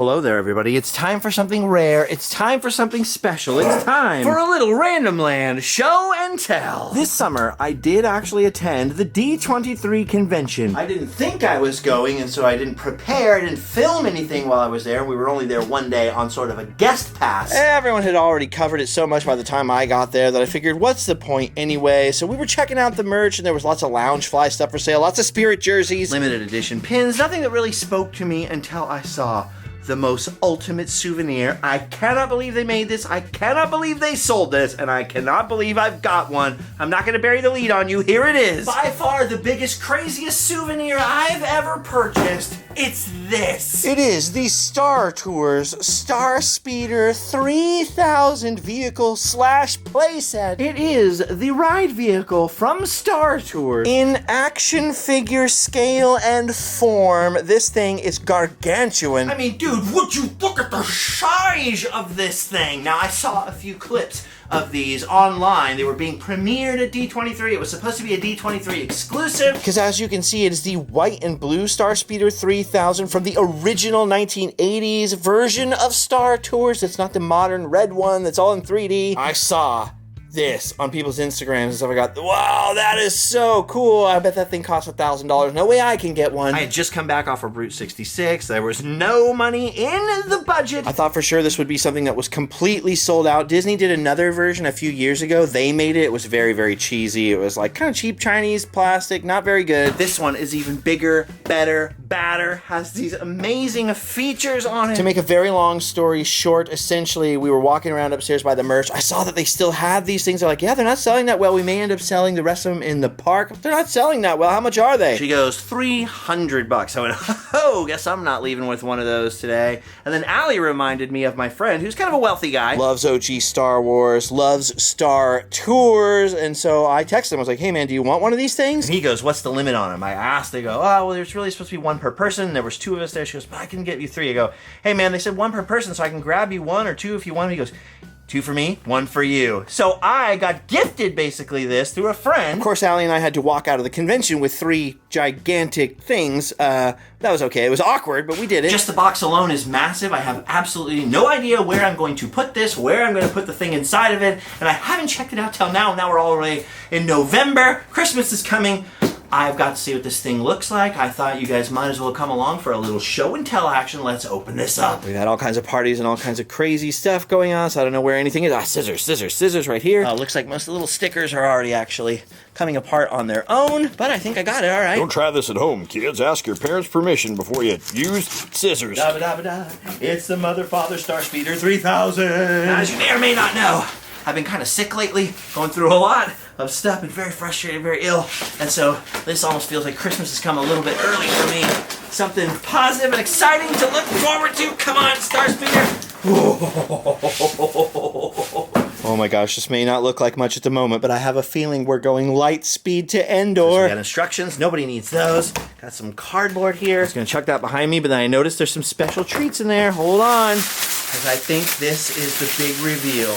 Hello there, everybody. It's time for something rare. It's time for something special. It's time for a little Randomland show and tell. This summer, I did actually attend the D23 convention. I didn't think I was going, and so I didn't prepare. I didn't film anything while I was there. We were only there one day on sort of a guest pass. Everyone had already covered it so much by the time I got there that I figured, what's the point anyway? So we were checking out the merch, and there was lots of Loungefly stuff for sale, lots of Spirit jerseys, limited edition pins, nothing that really spoke to me until I saw the most ultimate souvenir. I cannot believe they made this. I cannot believe they sold this. And I cannot believe I've got one. I'm not going to bury the lead on you. Here it is. By far the biggest, craziest souvenir I've ever purchased. It's this. It is the Star Tours Starspeeder 3000 vehicle / playset. It is the ride vehicle from Star Tours in action figure scale and form. This thing is gargantuan. I mean, dude, would you look at the size of this thing? Now, I saw a few clips of these online. They were being premiered at D23. It was supposed to be a D23 exclusive. Because as you can see, it is the white and blue Starspeeder 3000 from the original 1980s version of Star Tours. It's not the modern red one that's all in 3D. I saw this on people's Instagrams and stuff. I got, wow, that is so cool. I bet that thing costs $1,000. No way I can get one. I had just come back off of Route 66. There was no money in the budget. I thought for sure this would be something that was completely sold out. Disney did another version a few years ago. They made it. It was very, very cheesy. It was like kind of cheap Chinese plastic, not very good. This one is even bigger, better, badder, has these amazing features on it. To make a very long story short, essentially, we were walking around upstairs by the merch. I saw that they still had these things. Are like, yeah, they're not selling that well. We may end up selling the rest of them in the park. They're not selling that well. How much are they? She goes, $300. I went, oh, guess I'm not leaving with one of those today. And then Allie reminded me of my friend, who's kind of a wealthy guy. Loves OG Star Wars, loves Star Tours. And so I texted him. I was like, hey, man, do you want one of these things? And he goes, what's the limit on them? I asked. They go, oh, well, there's really supposed to be one per person. There was 2 of us there. She goes, but I can get you 3. I go, hey, man, they said 1 per person, so I can grab you 1 or 2 if you want. He goes, 2 for me, 1 for you. So I got gifted basically this through a friend. Of course, Allie and I had to walk out of the convention with 3 gigantic things. That was okay. It was awkward, but we did it. Just the box alone is massive. I have absolutely no idea where I'm going to put this, where I'm going to put the thing inside of it, and I haven't checked it out till now. Now we're already in November. Christmas is coming. I've got to see what this thing looks like. I thought you guys might as well come along for a little show and tell action. Let's open this up. We've had all kinds of parties and all kinds of crazy stuff going on, so I don't know where anything is. Scissors right here. Looks like most of the little stickers are already actually coming apart on their own, but I think I got it, all right. Don't try this at home, kids. Ask your parents' permission before you use scissors. Da-ba-da-ba-da. It's the Mother Father Starspeeder 3000. As you may or may not know, I've been kind of sick lately, going through a lot of stuff, been very frustrated, very ill, and so this almost feels like Christmas has come a little bit early for me. Something positive and exciting to look forward to. Come on, Starspeeder. Oh my gosh, this may not look like much at the moment, but I have a feeling we're going lightspeed to Endor. We got instructions, nobody needs those. Got some cardboard here. I was gonna chuck that behind me, but then I noticed there's some special treats in there. Hold on, because I think this is the big reveal.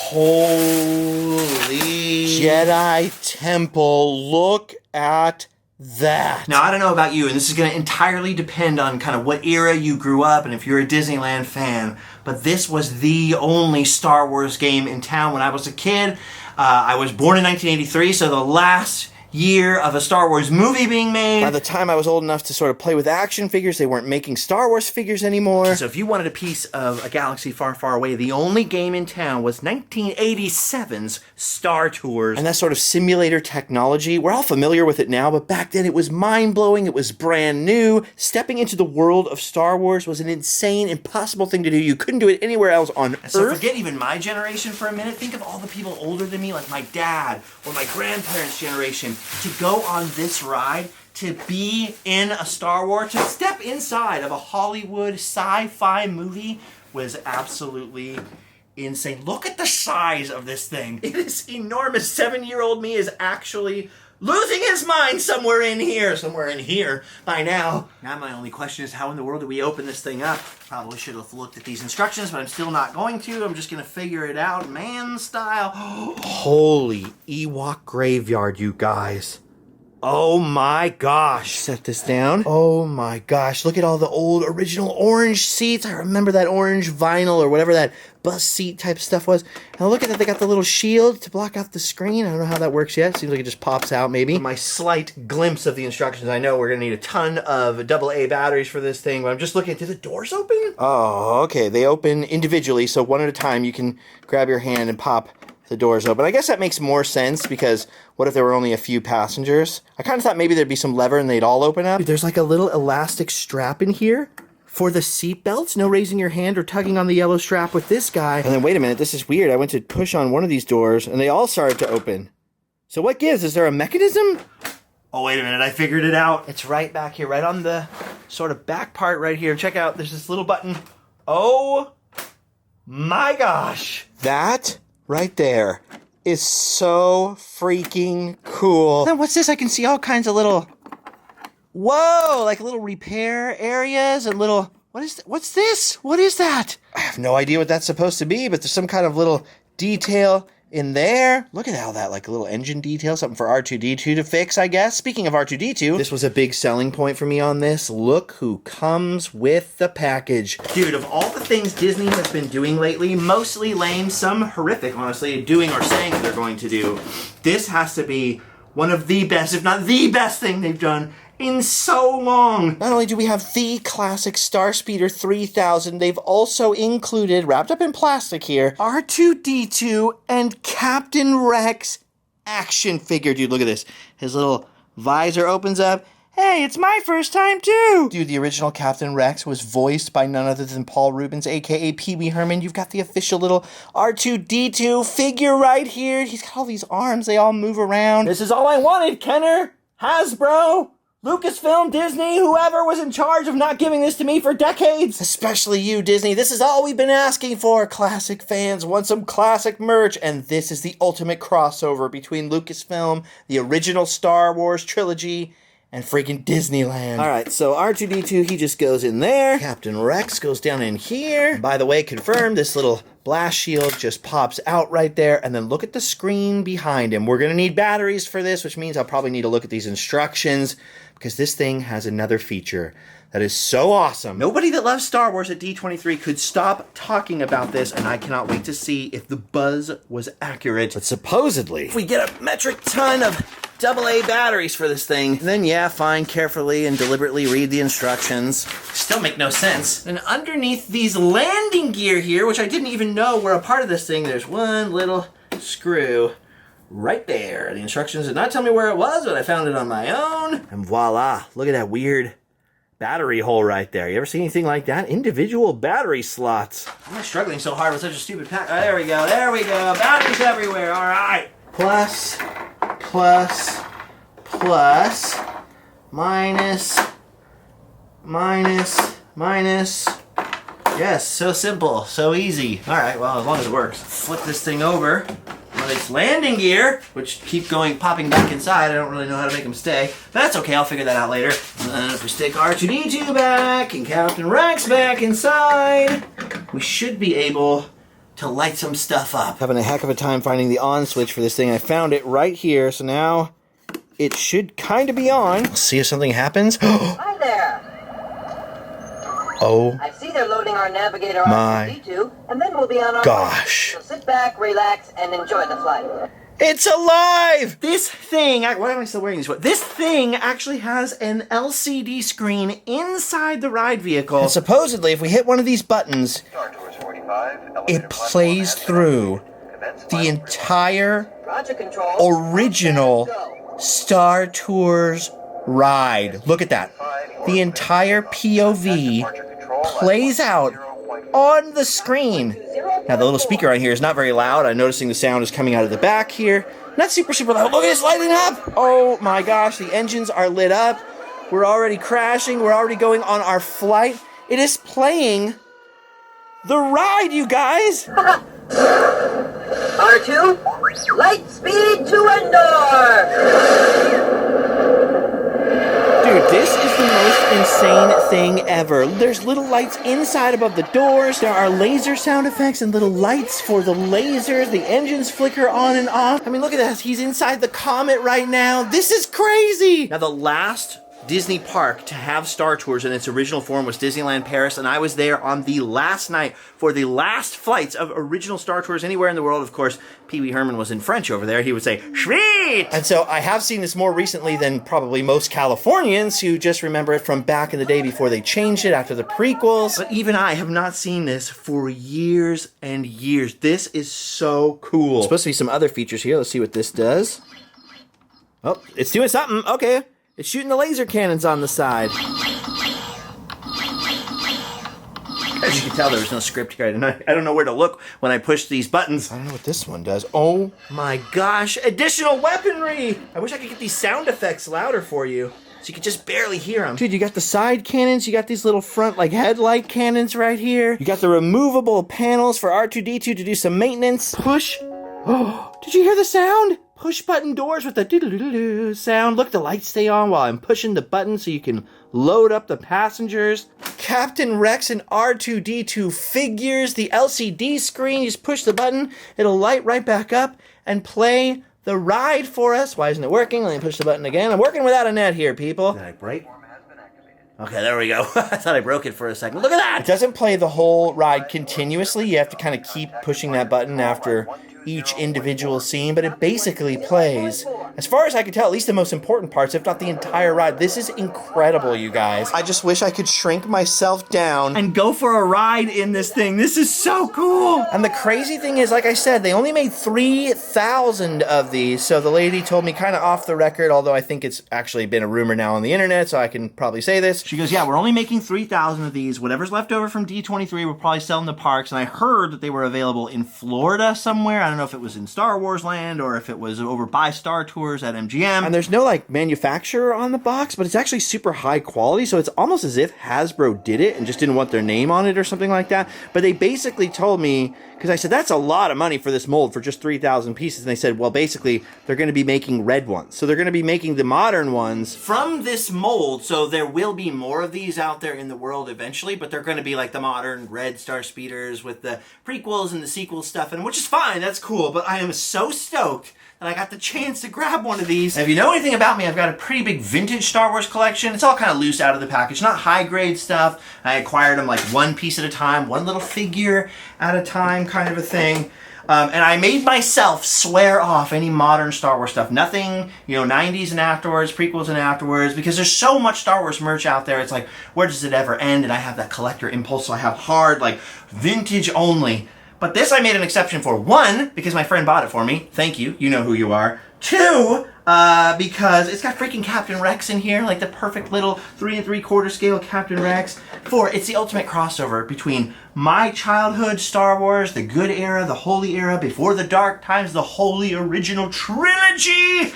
Holy Jedi Temple, look at that. Now, I don't know about you, and this is going to entirely depend on kind of what era you grew up and if you're a Disneyland fan, but this was the only Star Wars game in town when I was a kid. I was born in 1983, so the last year of a Star Wars movie being made. By the time I was old enough to sort of play with action figures, they weren't making Star Wars figures anymore. So if you wanted a piece of a galaxy far, far away, the only game in town was 1987's Star Tours. And that sort of simulator technology, we're all familiar with it now, but back then it was mind-blowing, it was brand new. Stepping into the world of Star Wars was an insane, impossible thing to do. You couldn't do it anywhere else on Earth. So forget even my generation for a minute. Think of all the people older than me, like my dad or my grandparents' generation, to go on this ride, to be in a Star Wars, to step inside of a Hollywood sci-fi movie was absolutely insane. Look at the size of this thing. It is enormous. 7-year-old me is actually losing his mind somewhere in here by now. Now my only question is, how in the world do we open this thing up? Probably should have looked at these instructions, but I'm still not going to. I'm just going to figure it out man style. Holy Ewok graveyard, you guys. Oh my gosh. Set this down. Oh my gosh. Look at all the old original orange seats. I remember that orange vinyl or whatever that bus seat type stuff was. Now look at that. They got the little shield to block out the screen. I don't know how that works yet. Seems like it just pops out maybe. My slight glimpse of the instructions. I know we're going to need a ton of AA batteries for this thing, but I'm just looking. Do the doors open? Oh, okay. They open individually. So one at a time you can grab your hand and pop the doors open. I guess that makes more sense because what if there were only a few passengers? I kind of thought maybe there'd be some lever and they'd all open up. There's like a little elastic strap in here for the seat belts. No raising your hand or tugging on the yellow strap with this guy. And then wait a minute, this is weird. I went to push on one of these doors and they all started to open. So what gives? Is there a mechanism? Oh, wait a minute. I figured it out. It's right back here, right on the sort of back part right here. Check out. There's this little button. Oh my gosh. That right there is so freaking cool. Then what's this? I can see all kinds of little, whoa, like little repair areas and little, what's this? What is that? I have no idea what that's supposed to be, but there's some kind of little detail in there. Look at how that, like a little engine detail, something for R2-D2 to fix, I guess. Speaking of R2-D2, this was a big selling point for me on this. Look who comes with the package. Dude, of all the things Disney has been doing lately, mostly lame, some horrific, honestly, doing or saying they're going to do, this has to be one of the best, if not the best thing they've done in so long. Not only do we have the classic Starspeeder 3000, they've also included, wrapped up in plastic here, R2-D2 and Captain Rex action figure. Dude, look at this. His little visor opens up. Hey, it's my first time too! Dude, the original Captain Rex was voiced by none other than Paul Rubens, aka Pee Wee Herman. You've got the official little R2-D2 figure right here. He's got all these arms, they all move around. This is all I wanted, Kenner, Hasbro, Lucasfilm, Disney, whoever was in charge of not giving this to me for decades. Especially you, Disney. This is all we've been asking for. Classic fans want some classic merch, and this is the ultimate crossover between Lucasfilm, the original Star Wars trilogy, and freaking Disneyland. All right, so R2-D2, he just goes in there. Captain Rex goes down in here. And by the way, confirmed, this little blast shield just pops out right there. And then look at the screen behind him. We're going to need batteries for this, which means I'll probably need to look at these instructions because this thing has another feature that is so awesome. Nobody that loves Star Wars at D23 could stop talking about this, and I cannot wait to see if the buzz was accurate. But supposedly, if we get a metric ton of AA batteries for this thing, then yeah, fine, carefully and deliberately read the instructions. Still make no sense. And underneath these landing gear here, which I didn't even know were a part of this thing, there's one little screw right there. The instructions did not tell me where it was, but I found it on my own. And voila, look at that weird battery hole right there. You ever see anything like that? Individual battery slots. I'm not struggling so hard with such a stupid pack. Oh, there we go, there we go. Batteries everywhere, all right. Plus, minus. Yes, so simple, so easy. All right, well, as long as it works. Flip this thing over. Well, it's landing gear, which keep popping back inside. I don't really know how to make them stay. But that's okay, I'll figure that out later. And then if we stick R2-D2 back and Captain Rex back inside, we should be able to light some stuff up. Having a heck of a time finding the on switch for this thing. I found it right here, so now it should kind of be on. Let's see if something happens. Hi there. Oh, I see they're loading our navigator my R2-D2, and then we'll be on our gosh. way. So sit back, relax, and enjoy the flight. It's alive! This thing, why am I still wearing this? This thing actually has an LCD screen inside the ride vehicle. And supposedly, if we hit one of these buttons, it plays through the entire original Star Tours ride. Look at that. The entire POV plays out on the screen. Now, the little speaker on here is not very loud. I'm noticing the sound is coming out of the back here. Not super loud. Look at this lighting up. Oh my gosh, the engines are lit up. We're already crashing. We're already going on our flight. It is playing the ride, you guys. R2, lightspeed to Endor. Dude, this is is the most insane thing ever. There's little lights inside above the doors. There are laser sound effects and little lights for the lasers. The engines flicker on and off. I mean, look at this. He's inside the Comet right now. This is crazy. Now, the last Disney park to have Star Tours in its original form was Disneyland Paris, and I was there on the last night for the last flights of original Star Tours anywhere in the world. Of course, Pee Wee Herman was in French over there. He would say, "Sweet!" And so I have seen this more recently than probably most Californians who just remember it from back in the day before they changed it after the prequels. But even I have not seen this for years and years. This is so cool. There's supposed to be some other features here. Let's see what this does. Oh, it's doing something. Okay. It's shooting the laser cannons on the side. As you can tell, there was no script here. I don't know where to look when I push these buttons. I don't know what this one does. Oh my gosh, additional weaponry! I wish I could get these sound effects louder for you, so you could just barely hear them. Dude, you got the side cannons, you got these little front, like, headlight cannons right here. You got the removable panels for R2-D2 to do some maintenance. Push. Oh, did you hear the sound? Push button doors with the doo-doo-doo-doo sound. Look, the lights stay on while I'm pushing the button so you can load up the passengers. Captain Rex and R2-D2 figures. The LCD screen, you just push the button, it'll light right back up and play the ride for us. Why isn't it working? Let me push the button again. I'm working without a net here, people. Did I break? Okay, there we go. I thought I broke it for a second. Look at that! It doesn't play the whole ride continuously. You have to kind of keep pushing that button after each individual scene, but it basically plays, as far as I can tell, at least the most important parts, if not the entire ride. This is incredible, you guys. I just wish I could shrink myself down and go for a ride in this thing. This is so cool. And the crazy thing is, like I said, they only made 3,000 of these, so the lady told me kind of off the record, although I think it's actually been a rumor now on the internet, so I can probably say this. She goes, yeah, we're only making 3,000 of these. Whatever's left over from D23, we'll probably sell in the parks, and I heard that they were available in Florida somewhere. I don't know if it was in Star Wars Land or if it was over by Star Tours at MGM. And there's no like manufacturer on the box, but it's actually super high quality, so it's almost as if Hasbro did it and just didn't want their name on it or something like that. But they basically told me, because I said, that's a lot of money for this mold for just 3,000 pieces. And they said, well, basically, they're going to be making red ones. So they're going to be making the modern ones from this mold. So there will be more of these out there in the world eventually, but they're going to be like the modern red Starspeeders with the prequels and the sequel stuff, and which is fine. That's cool. But I am so stoked that I got the chance to grab one of these. And if you know anything about me, I've got a pretty big vintage Star Wars collection. It's all kind of loose out of the package, not high grade stuff. I acquired them like one piece at a time, one little figure at a time kind of a thing. And I made myself swear off any modern Star Wars stuff. Nothing, 90s and afterwards, prequels and afterwards, because there's so much Star Wars merch out there. It's like, where does it ever end? And I have that collector impulse, so I have hard, like, vintage only. But this I made an exception for. One, because my friend bought it for me. Thank you. You know who you are. Two, because it's got freaking Captain Rex in here, like the perfect little 3 3/4 scale Captain Rex. Four, it's the ultimate crossover between my childhood Star Wars, the good era, the holy era, before the dark times, the holy original trilogy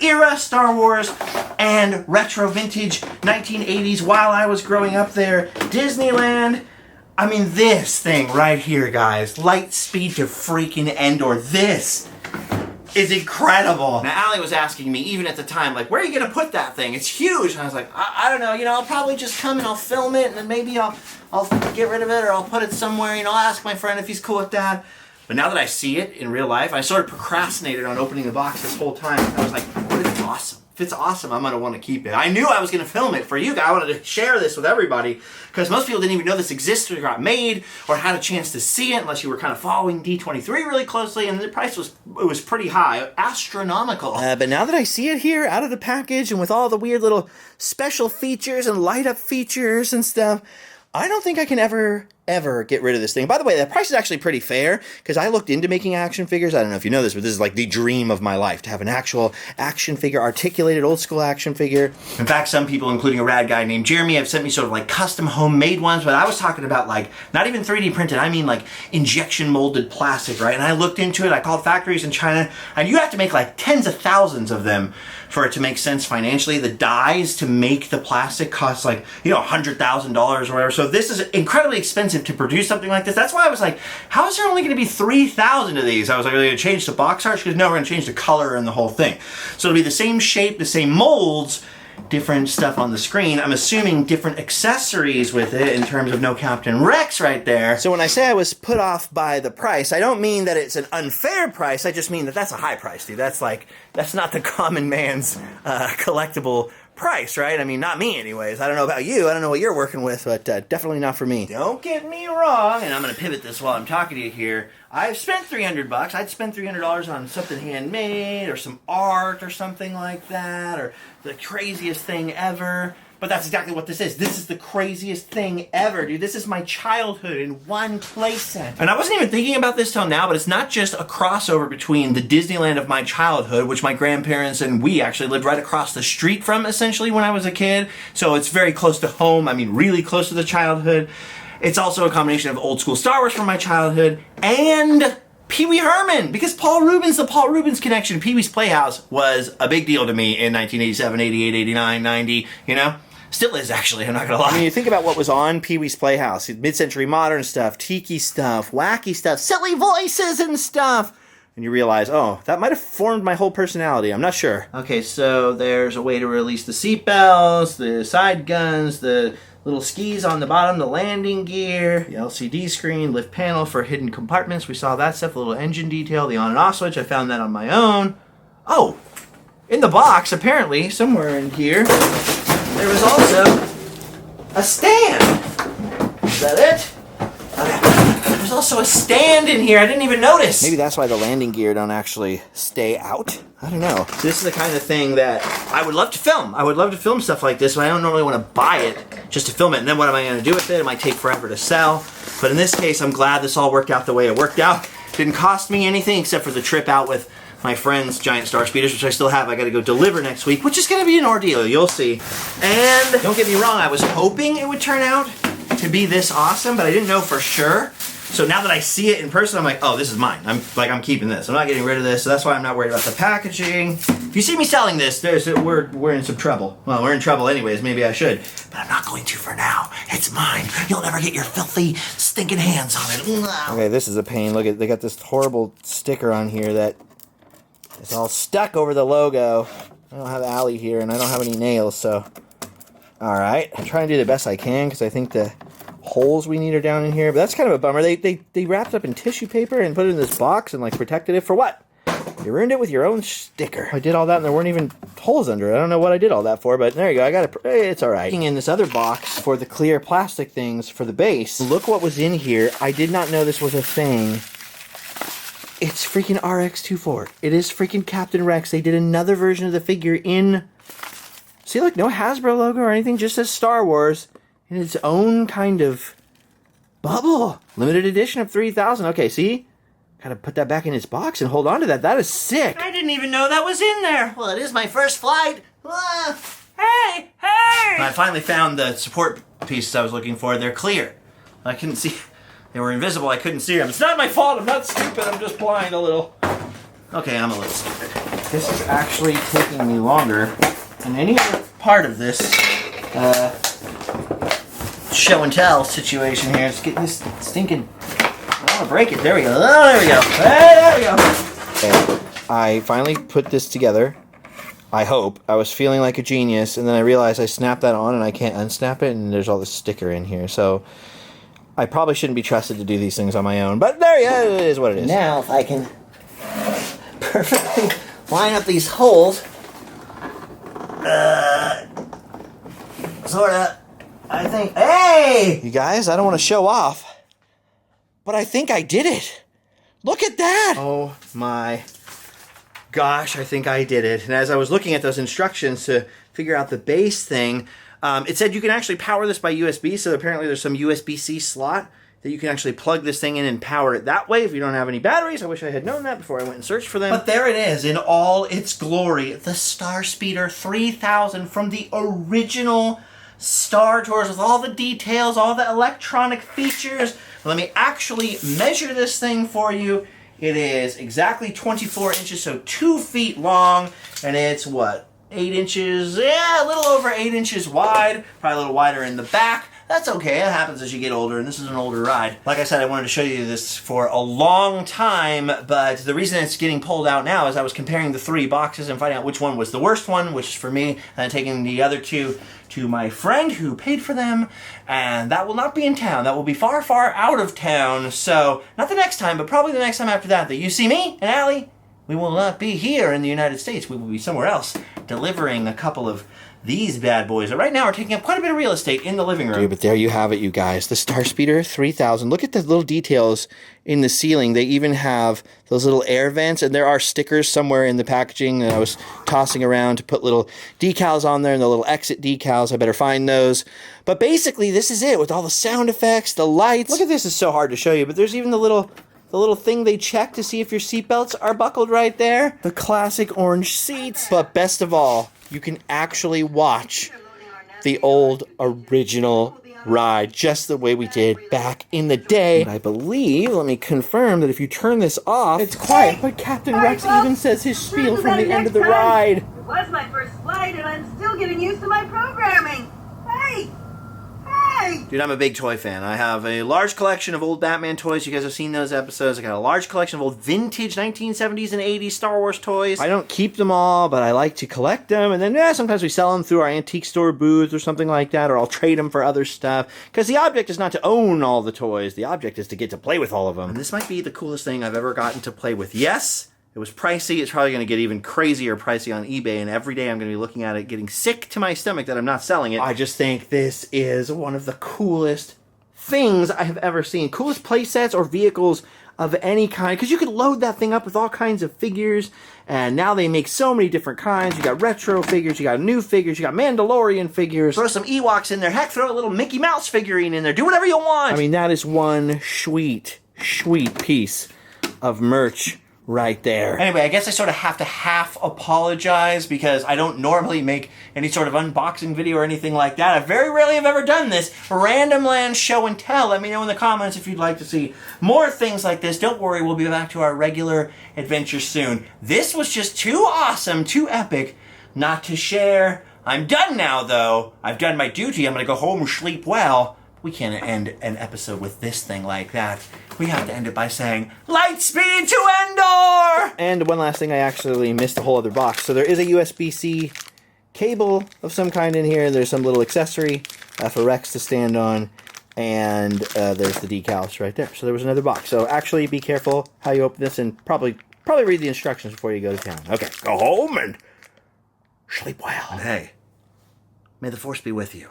era Star Wars, and retro vintage 1980s while I was growing up there, Disneyland. I mean, this thing right here, guys, Lightspeed to freaking Endor. This is incredible. Now, Allie was asking me, even at the time, like, where are you going to put that thing? It's huge. And I was like, I don't know. I'll probably just come and I'll film it, and then maybe I'll get rid of it, or I'll put it somewhere. I'll ask my friend if he's cool with that. But now that I see it in real life, I sort of procrastinated on opening the box this whole time. I was like, what if it's awesome? If it's awesome, I'm going to want to keep it. I knew I was going to film it for you guys. I wanted to share this with everybody, because most people didn't even know this existed or got made or had a chance to see it unless you were kind of following D23 really closely, and the price was pretty high, astronomical. But now that I see it here out of the package and with all the weird little special features and light up features and stuff, I don't think I can ever get rid of this thing. By the way, the price is actually pretty fair, because I looked into making action figures. I don't know if you know this, but this is like the dream of my life, to have an actual action figure, articulated old school action figure. In fact, some people, including a rad guy named Jeremy, have sent me sort of like custom homemade ones, but I was talking about like not even 3D printed, I mean like injection molded plastic, right? And I looked into it, I called factories in China, and you have to make like tens of thousands of them for it to make sense financially. The dies to make the plastic cost like, $100,000 or whatever. So this is incredibly expensive to produce something like this. That's why I was like, how is there only going to be 3,000 of these? I was like, are they going to change the box art? She goes, no, we're going to change the color and the whole thing. So it'll be the same shape, the same molds, different stuff on the screen. I'm assuming different accessories with it in terms of no Captain Rex right there. So when I say I was put off by the price, I don't mean that it's an unfair price. I just mean that that's a high price, dude. That's not the common man's collectible price, right? I mean, not me anyways. I don't know about you. I don't know what you're working with, but definitely not for me. Don't get me wrong, and I'm going to pivot this while I'm talking to you here. I've spent $300. I'd spend $300 on something handmade or some art or something like that, or the craziest thing ever. But that's exactly what this is. This is the craziest thing ever, dude. This is my childhood in one playset. And I wasn't even thinking about this till now, but it's not just a crossover between the Disneyland of my childhood, which my grandparents and we actually lived right across the street from, essentially, when I was a kid. So it's very close to home. I mean, really close to the childhood. It's also a combination of old school Star Wars from my childhood and Pee Wee Herman, because the Paul Rubens connection, Pee Wee's Playhouse was a big deal to me in 1987, 88, 89, 90, you know? Still is, actually, I'm not gonna lie. I mean, you think about what was on Pee Wee's Playhouse, mid-century modern stuff, tiki stuff, wacky stuff, silly voices and stuff, and you realize, oh, that might have formed my whole personality, I'm not sure. Okay, so there's a way to release the seatbelts, the side guns, the little skis on the bottom, the landing gear, the LCD screen, lift panel for hidden compartments. We saw that stuff, a little engine detail, the on and off switch. I found that on my own. Oh, in the box, apparently, somewhere in here, there was also a stand. Is that it? Okay. There's also a stand in here. I didn't even notice. Maybe that's why the landing gear don't actually stay out. I don't know. This is the kind of thing that I would love to film. I would love to film stuff like this, but I don't normally want to buy it just to film it. And then what am I going to do with it? It might take forever to sell. But in this case, I'm glad this all worked out the way it worked out. Didn't cost me anything except for the trip out with my friend's giant Starspeeders, which I still have. I got to go deliver next week, which is going to be an ordeal. You'll see. And don't get me wrong, I was hoping it would turn out to be this awesome, but I didn't know for sure. So now that I see it in person, I'm like, oh, this is mine. I'm keeping this. I'm not getting rid of this, so that's why I'm not worried about the packaging. If you see me selling this, we're in some trouble. Well, we're in trouble anyways. Maybe I should, but I'm not going to for now. It's mine. You'll never get your filthy, stinking hands on it. Okay, this is a pain. Look at, they got this horrible sticker on here that is all stuck over the logo. I don't have Allie here, and I don't have any nails, so all right. I'm trying to do the best I can because I think the holes we need are down in here, but that's kind of a bummer. They wrapped it up in tissue paper and put it in this box and like protected it for what? You ruined it with your own sticker. I did all that and there weren't even holes under it. I don't know what I did all that for, but there you go. I got it. It's all right. In this other box for the clear plastic things for the base. Look what was in here. I did not know this was a thing. It's freaking RX-24. It is freaking Captain Rex. They did another version of the figure in. See, look, no Hasbro logo or anything. Just says Star Wars. In its own kind of bubble. Limited edition of 3,000. Okay, see? Gotta put that back in its box and hold on to that. That is sick. I didn't even know that was in there. Well, it is my first flight. Hey! I finally found the support pieces I was looking for. They're clear. I couldn't see. They were invisible. I couldn't see them. It's not my fault. I'm not stupid. I'm just blind a little. Okay, I'm a little stupid. This is actually taking me longer than any other part of this show and tell situation here. It's getting this stinking. I don't want to break it. There we go. Oh, there we go. Hey, there we go. Okay. I finally put this together. I hope. I was feeling like a genius, and then I realized I snapped that on and I can't unsnap it, and there's all this sticker in here. So I probably shouldn't be trusted to do these things on my own. But there you go. It is what it is. Now, if I can perfectly line up these holes, sort of. I think, hey! You guys, I don't want to show off, but I think I did it. Look at that! Oh my gosh, I think I did it. And as I was looking at those instructions to figure out the base thing, it said you can actually power this by USB, so apparently there's some USB-C slot that you can actually plug this thing in and power it that way if you don't have any batteries. I wish I had known that before I went and searched for them. But there it is in all its glory. The Starspeeder 3000 from the original Star Tours with all the details, all the electronic features. Let me actually measure this thing for you. It is exactly 24 inches, so 2 feet long, and it's what? 8 inches, yeah, a little over 8 inches wide, probably a little wider in the back. That's okay. It happens as you get older, and this is an older ride. Like I said, I wanted to show you this for a long time, but the reason it's getting pulled out now is I was comparing the 3 boxes and finding out which one was the worst one, which is for me, and then taking the other 2 to my friend who paid for them, and that will not be in town. That will be far, far out of town, so not the next time, but probably the next time after that you see me and Allie. We will not be here in the United States. We will be somewhere else, delivering a couple of these bad boys that right now are taking up quite a bit of real estate in the living room. Dude, but there you have it, you guys. The Starspeeder 3000. Look at the little details in the ceiling. They even have those little air vents, and there are stickers somewhere in the packaging that I was tossing around to put little decals on there, and the little exit decals. I better find those. But basically, this is it with all the sound effects, the lights. Look at this. It's so hard to show you, but there's even the little thing they check to see if your seatbelts are buckled right there. The classic orange seats. But best of all, you can actually watch the old original ride just the way we did back in the day. And I believe, let me confirm, that if you turn this off, it's quiet. But Captain Rex even says his spiel from the end of the ride. It was my first flight, and I'm still getting used to my programming. Hey! Dude, I'm a big toy fan. I have a large collection of old Batman toys. You guys have seen those episodes. I got a large collection of old vintage 1970s and 80s Star Wars toys. I don't keep them all, but I like to collect them. And then sometimes we sell them through our antique store booth or something like that, or I'll trade them for other stuff. Because the object is not to own all the toys. The object is to get to play with all of them. And this might be the coolest thing I've ever gotten to play with. Yes, it was pricey. It's probably going to get even crazier pricey on eBay, and every day I'm going to be looking at it, getting sick to my stomach that I'm not selling it. I just think this is one of the coolest things I have ever seen. Coolest play sets or vehicles of any kind, because you could load that thing up with all kinds of figures, and now they make so many different kinds. You got retro figures, you got new figures, you got Mandalorian figures. Throw some Ewoks in there. Heck, throw a little Mickey Mouse figurine in there. Do whatever you want. I mean, that is one sweet piece of merch right there. Anyway, I guess I sort of have to half apologize because I don't normally make any sort of unboxing video or anything like that. I very rarely have ever done this. Randomland show and tell. Let me know in the comments if you'd like to see more things like this. Don't worry, we'll be back to our regular adventure soon. This was just too awesome, too epic not to share. I'm done now, though. I've done my duty. I'm going to go home and sleep well. We can't end an episode with this thing like that. We have to end it by saying, lightspeed to Endor! And one last thing, I actually missed a whole other box. So there is a USB-C cable of some kind in here. There's some little accessory for Rex to stand on. And there's the decals right there. So there was another box. So actually be careful how you open this and probably read the instructions before you go to town. Okay, go home and sleep well. And hey, may the Force be with you.